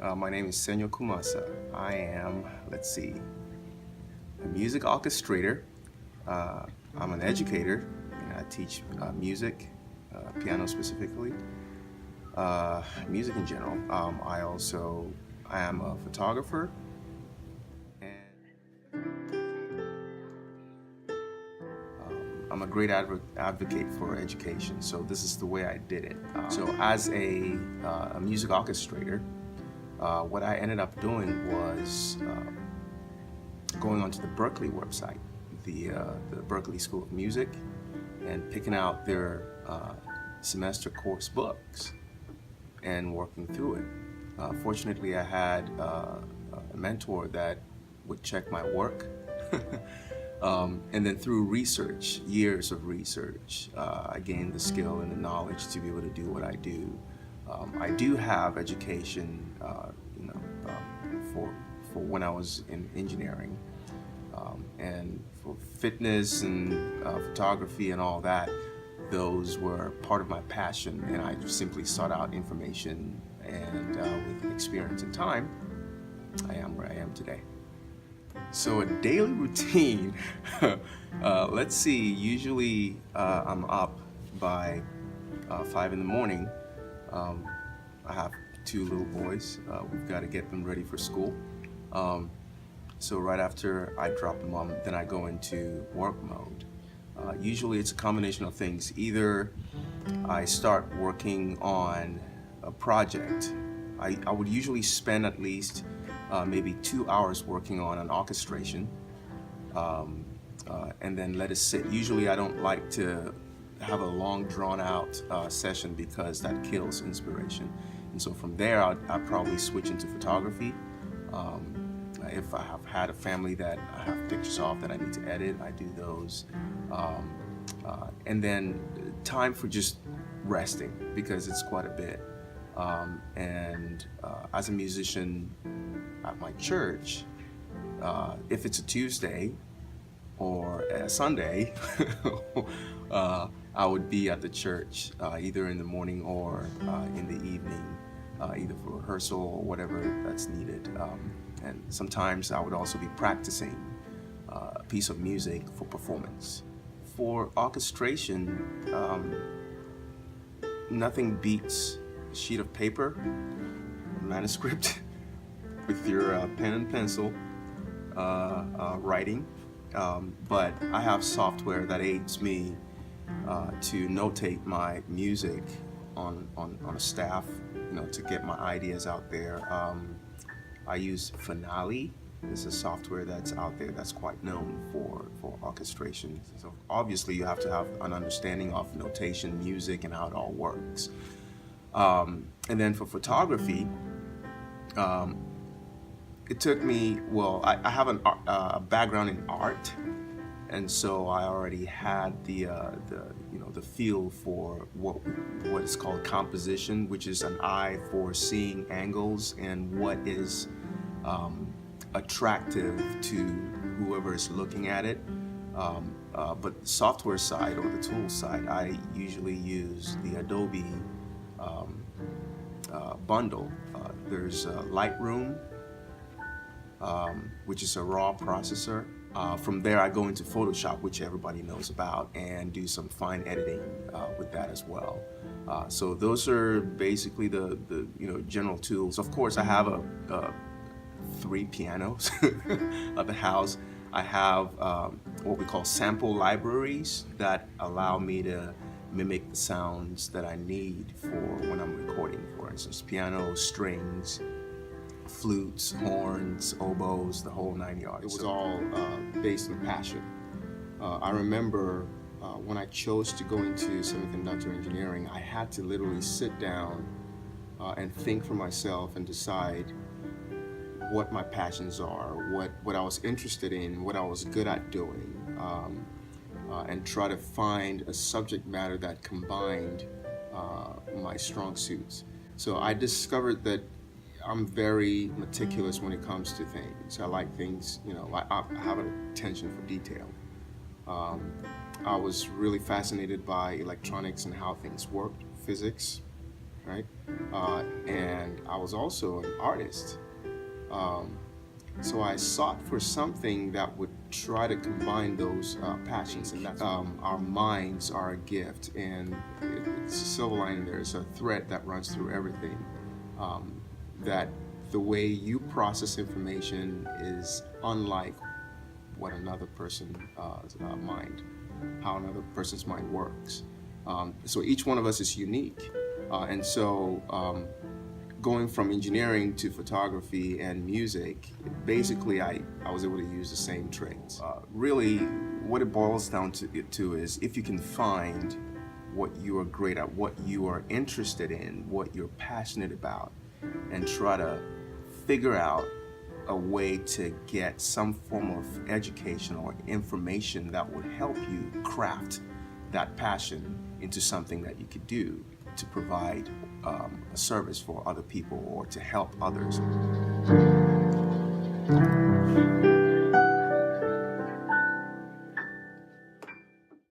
My name is Senyo Kumasa. I am, a music orchestrator. Uh, I'm an educator, and I teach music, piano specifically, music in general. I am a photographer, and I'm a great advocate for education. So this is the way I did it. So as a music orchestrator, what I ended up doing was going onto the Berklee website, the Berklee School of Music, and picking out their semester course books and working through it. Fortunately, I had a mentor that would check my work. And then through research, years of research, I gained the skill and the knowledge to be able to do what I do. I do have education, for when I was in engineering, and for fitness and photography and all that. Those were part of my passion, and I simply sought out information, and with experience and time, I am where I am today. So a daily routine, let's see, usually I'm up by 5 in the morning. I have 2 little boys. We've got to get them ready for school. So right after I drop them off, then I go into work mode. Usually it's a combination of things. Either I start working on a project. I would usually spend at least maybe 2 hours working on an orchestration, and then let it sit. Usually I don't like to have a long drawn out session because that kills inspiration. And so from there I'd probably switch into photography. If I have had a family that I have pictures of that I need to edit, I do those. And then time for just resting, because it's quite a bit. As a musician at my church, if it's a Tuesday or a Sunday, I would be at the church either in the morning or in the evening, either for rehearsal or whatever that's needed. And sometimes I would also be practicing a piece of music for performance. For orchestration, nothing beats a sheet of paper, a manuscript, with your pen and pencil, writing. But I have software that aids me to notate my music on a staff, to get my ideas out there. I use Finale. It's a software that's out there that's quite known for orchestration. So obviously you have to have an understanding of notation, music, and how it all works. And then for photography, it took me, I have a background in art, and so I already had the feel for what is called composition, which is an eye for seeing angles and what is attractive to whoever is looking at it. But the software side or the tool side, I usually use the Adobe bundle. There's Lightroom, which is a raw processor. From there I go into Photoshop, which everybody knows about, and do some fine editing with that as well. So those are basically the general tools. Of course, I have 3 pianos at the house. I have what we call sample libraries that allow me to mimic the sounds that I need for when I'm recording. For instance, piano, strings, flutes, horns, oboes, the whole 9 yards. It was all based on passion. I remember when I chose to go into semiconductor engineering, I had to literally sit down and think for myself and decide what my passions are, what I was interested in, what I was good at doing, and try to find a subject matter that combined my strong suits. So I discovered that I'm very meticulous when it comes to things. I like things, I have an attention for detail. I was really fascinated by electronics and how things worked, physics. right? And I was also an artist. Um, so I sought for something that would try to combine those passions, and that's our minds are a gift, and it's a silver lining. There's a thread that runs through everything. Um, that the way you process information is unlike what another person's mind, how another person's mind works. So each one of us is unique, and so. Going from engineering to photography and music, basically I was able to use the same traits. Really, what it boils down to is if you can find what you are great at, what you are interested in, what you're passionate about, and try to figure out a way to get some form of education or information that would help you craft that passion into something that you could do to provide a service for other people or to help others.